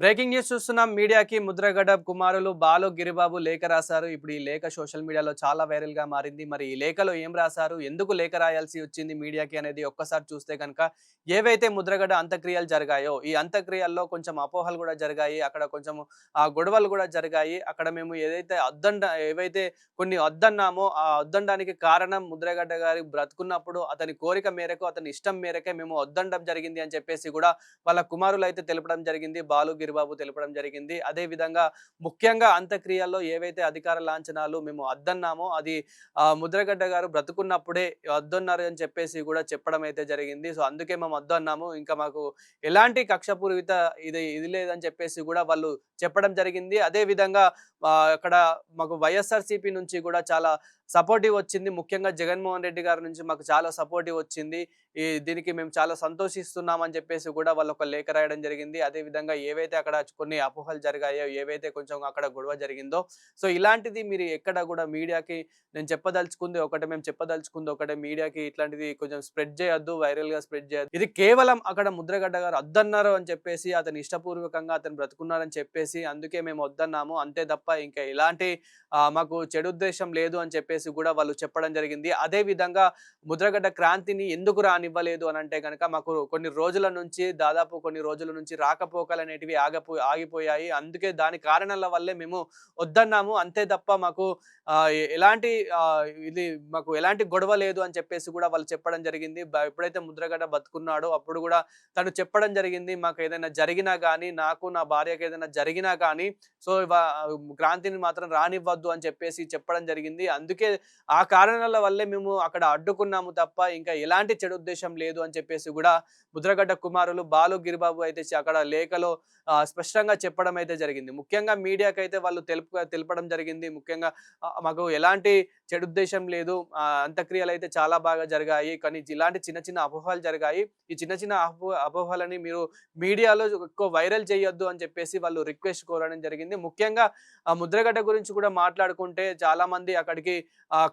Breaking news చూస్తున్నాం. మీడియాకి ముద్రగడ కుమారులు బాలు, గిరిబాబు లేఖ రాశారు. ఇప్పుడు ఈ లేఖ సోషల్ మీడియాలో చాలా వైరల్ గా మారింది. మరి ఈ లేఖలో ఏం రాశారు, ఎందుకు లేఖ రాయాల్సి వచ్చింది మీడియాకి అనేది ఒక్కసారి చూస్తే కనుక, ఏవైతే ముద్రగడ అంత్యక్రియలు జరిగాయో ఈ అంత్యక్రియల్లో కొంచెం అపోహలు కూడా జరిగాయి. అక్కడ కొంచెం గొడవలు కూడా జరిగాయి. అక్కడ మేము ఏవైతే కొన్ని వద్దన్నామో ఆ వద్దనడానికి కారణం ముద్రగడ్డ గారి బ్రతుకున్నప్పుడు అతని కోరిక మేరకు, అతని ఇష్టం మేరకే మేము వద్దనడం జరిగింది అని చెప్పేసి కూడా వాళ్ళ కుమారులు అయితే తెలపడం జరిగింది. బాలు, గిరిబాబు తెలపడం జరిగింది. అదే విధంగా ముఖ్యంగా అంత్యక్రియల్లో ఏవైతే అధికార లాంఛనాలు మేము వద్దన్నామో అది ముద్రగడ్డ గారు బ్రతుకున్నప్పుడే వద్దన్నారు అని చెప్పేసి కూడా చెప్పడం అయితే జరిగింది. సో అందుకే మేము వద్దన్నాము. ఇంకా మాకు ఎలాంటి కక్షపూరిత ఇది లేదని చెప్పేసి కూడా వాళ్ళు చెప్పడం జరిగింది. అదే విధంగా అక్కడ మాకు వైఎస్ఆర్‌సీపీ నుంచి కూడా చాలా సపోర్టివ్ వచ్చింది. ముఖ్యంగా జగన్మోహన్ రెడ్డి గారి నుంచి మాకు చాలా సపోర్టివ్ వచ్చింది. దీనికి మేము చాలా సంతోషిస్తున్నాం అని చెప్పేసి కూడా వాళ్ళు ఒక లేఖ రాయడం జరిగింది. అదే విధంగా ఏవైతే అక్కడ కొన్ని అపోహలు జరిగాయో, ఏవైతే కొంచెం అక్కడ గొడవ జరిగిందో, సో ఇలాంటిది మీరు ఎక్కడ కూడా మీడియాకి నేను చెప్పదలుచుకుంది ఒకటే, మేము చెప్పదలుచుకుంది ఒకటే, మీడియాకి ఇట్లాంటిది కొంచెం స్ప్రెడ్ చేయొద్దు, వైరల్‌గా స్ప్రెడ్ చేయొద్దు. ఇది కేవలం అక్కడ ముద్రగడ్డ గారు వద్దన్నారు అని చెప్పేసి, అతను ఇష్టపూర్వకంగా అతను బ్రతుకున్నారని చెప్పేసి అందుకే మేము వద్దన్నాము. అంతే తప్ప ఇంకా ఎలాంటి మాకు చెడు ఉద్దేశం లేదు అని చెప్పేసి కూడా వాళ్ళు చెప్పడం జరిగింది. అదే విధంగా ముద్రగడ్డ క్రాంతిని ఎందుకు రానివ్వలేదు అని అంటే గనక, మాకు దాదాపు కొన్ని రోజుల నుంచి రాకపోకలు అనేటివి ఆగిపోయాయి. అందుకే దాని కారణాల వల్లే మేము వద్దన్నాము. అంతే తప్ప మాకు ఎలాంటి మాకు ఎలాంటి గొడవ లేదు అని చెప్పేసి కూడా వాళ్ళు చెప్పడం జరిగింది. ఎప్పుడైతే ముద్రగడ్డ బతుకున్నాడో అప్పుడు కూడా తను చెప్పడం జరిగింది. మాకు ఏదైనా జరిగినా గానీ, నాకు నా భార్యకి ఏదైనా జరిగినా కానీ, సో క్రాంతిని మాత్రం రానివ్వద్దు అని చెప్పేసి చెప్పడం జరిగింది. అందుకే ఆ కారణాల వల్లే మేము అక్కడ అడ్డుకున్నాము తప్ప ఇంకా ఎలాంటి చెడు ఉద్దేశం లేదు అని చెప్పేసి కూడా ముద్రగడ్డ కుమారులు బాలు, గిరిబాబు అయితే అక్కడ లేఖలో స్పష్టంగా చెప్పడం అయితే జరిగింది. ముఖ్యంగా మీడియాకైతే వాళ్ళు తెలపడం జరిగింది. ముఖ్యంగా మాకు ఎలాంటి చెడు ఉద్దేశం లేదు, అంత్యక్రియలు అయితే చాలా బాగా జరిగాయి, కానీ ఇలాంటి చిన్న చిన్న అపోహలు జరిగాయి. ఈ చిన్న చిన్న అపోహలని మీరు మీడియాలో ఎక్కువ వైరల్ చేయొద్దు అని చెప్పేసి వాళ్ళు రిక్వెస్ట్ కోరడం జరిగింది. ముఖ్యంగా ముద్రగడ్డ గురించి కూడా మాట్లాడుకుంటే చాలా మంది అక్కడికి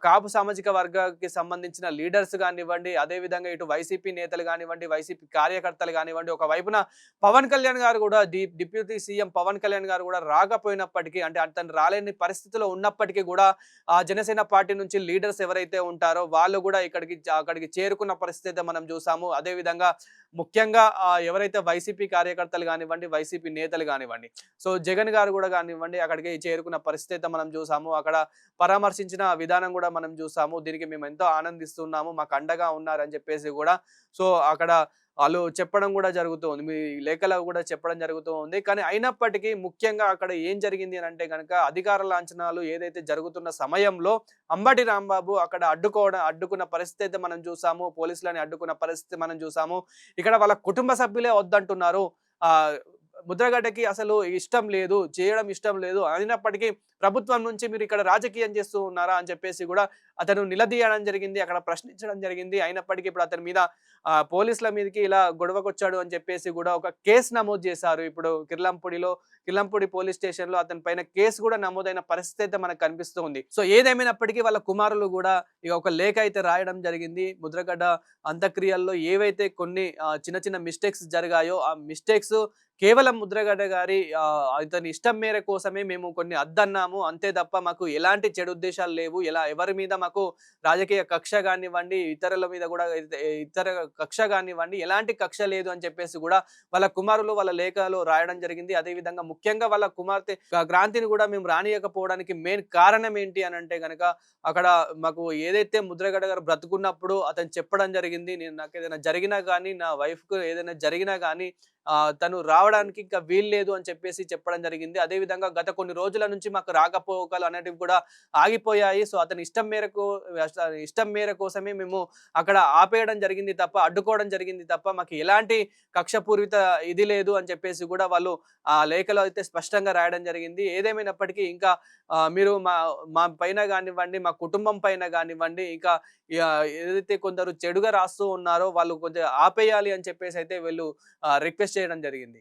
కాపు సామాజిక వర్గానికి సంబంధించిన లీడర్స్ కానివ్వండి, అదే విధంగా ఇటు వైసీపీ నేతలు కానివ్వండి, వైసీపీ కార్యకర్తలు కానివ్వండి, ఒకవైపున పవన్ కళ్యాణ్ గారు కూడా డిప్యూటీ సీఎం పవన్ కళ్యాణ్ గారు కూడా రాకపోయినప్పటికీ, అంటే అతను రాలేని పరిస్థితిలో ఉన్నప్పటికీ కూడా జనసేన పార్టీ నుంచి లీడర్స్ ఎవరైతే ఉంటారో వాళ్ళు కూడా అక్కడికి చేరుకున్న పరిస్థితి మనం చూసాము. అదే విధంగా ముఖ్యంగా ఎవరైతే వైసీపీ కార్యకర్తలు కానివ్వండి, వైసీపీ నేతలు కానివ్వండి, సో జగన్ గారు కూడా కానివ్వండి అక్కడికి చేరుకున్న పరిస్థితి మనం చూసాము. అక్కడ పరామర్శించిన విధానం కూడా మనం చూసాము. దీనికి మేము ఎంతో ఆనందిస్తున్నాము, మాకు అండగా ఉన్నారని చెప్పేసి కూడా సో అక్కడ వాళ్ళు చెప్పడం కూడా జరుగుతుంది. మీ లేఖలో కూడా చెప్పడం జరుగుతూ ఉంది. కానీ అయినప్పటికీ ముఖ్యంగా అక్కడ ఏం జరిగింది అని అంటే గనక, అధికార లాంఛనాలు ఏదైతే జరుగుతున్న సమయంలో అంబటి రాంబాబు అక్కడ అడ్డుకున్న పరిస్థితి అయితే మనం చూసాము. పోలీసులని అడ్డుకున్న పరిస్థితి మనం చూసాము. ఇక్కడ వాళ్ళ కుటుంబ సభ్యులే వద్దంటున్నారు. ముద్రగడ్డకి అసలు ఇష్టం లేదు, చేయడం ఇష్టం లేదు, అయినప్పటికీ ప్రభుత్వం నుంచి మీరు ఇక్కడ రాజకీయం చేస్తూ ఉన్నారా అని చెప్పేసి కూడా అతను నిలదీయడం జరిగింది, అక్కడ ప్రశ్నించడం జరిగింది. అయినప్పటికీ ఇప్పుడు అతని మీద పోలీసుల మీదకి ఇలా గొడవకొచ్చాడు అని చెప్పేసి కూడా ఒక కేసు నమోదు చేశారు. ఇప్పుడు కిర్లంపూడి పోలీస్ స్టేషన్ లో అతని పైన కేసు కూడా నమోదైన పరిస్థితి అయితే మనకు కనిపిస్తుంది. సో ఏదేమైనప్పటికీ వాళ్ళ కుమారులు కూడా ఇక ఒక లేఖ అయితే రాయడం జరిగింది. ముద్రగడ్డ అంత్యక్రియల్లో ఏవైతే కొన్ని చిన్న చిన్న మిస్టేక్స్ జరిగాయో ఆ మిస్టేక్స్ కేవలం ముద్రగడ్డ గారి ఇతని ఇష్టం మేర కోసమే మేము కొన్ని అద్దన్నాము. అంతే తప్ప మాకు ఎలాంటి చెడు ఉద్దేశాలు లేవు. ఎవరి మీద మాకు రాజకీయ కక్ష కానివ్వండి, ఇతరుల మీద కూడా ఇతర కక్ష కానివ్వండి, ఎలాంటి కక్ష లేదు అని చెప్పేసి కూడా వాళ్ళ కుమారులు వాళ్ళ లేఖలో రాయడం జరిగింది. అదే విధంగా ముఖ్యంగా వాళ్ళ కుమార్తె క్రాంతిని కూడా మేము రానియకపోవడానికి మెయిన్ కారణం ఏంటి అని అంటే గనక, అక్కడ మాకు ఏదైతే ముద్రగడ్డ గారు బ్రతుకున్నప్పుడు అతను చెప్పడం జరిగింది, నాకు ఏదైనా జరిగినా కానీ, నా వైఫ్ కు ఏదైనా జరిగినా కానీ తను రావడానికి ఇంకా వీల్లేదు అని చెప్పేసి చెప్పడం జరిగింది. అదే విధంగా గత కొన్ని రోజుల నుంచి మాకు రాకపోకలు అనేటివి కూడా ఆగిపోయాయి. సో అతని ఇష్టం మేర కోసమే మేము అక్కడ ఆపేయడం జరిగింది తప్ప, అడ్డుకోవడం జరిగింది తప్ప మాకు ఎలాంటి కక్షపూరిత ఇది లేదు అని చెప్పేసి కూడా వాళ్ళు ఆ లేఖలో అయితే స్పష్టంగా రాయడం జరిగింది. ఏదేమైనప్పటికీ ఇంకా మీరు మా పైన కానివ్వండి, మా కుటుంబం పైన కానివ్వండి, ఇంకా ఏదైతే కొందరు చెడుగా రాస్తూ ఉన్నారో వాళ్ళు కొంచెం ఆపేయాలి అని చెప్పేసి అయితే వీళ్ళు రిక్వెస్ట్ చేయడం జరిగింది.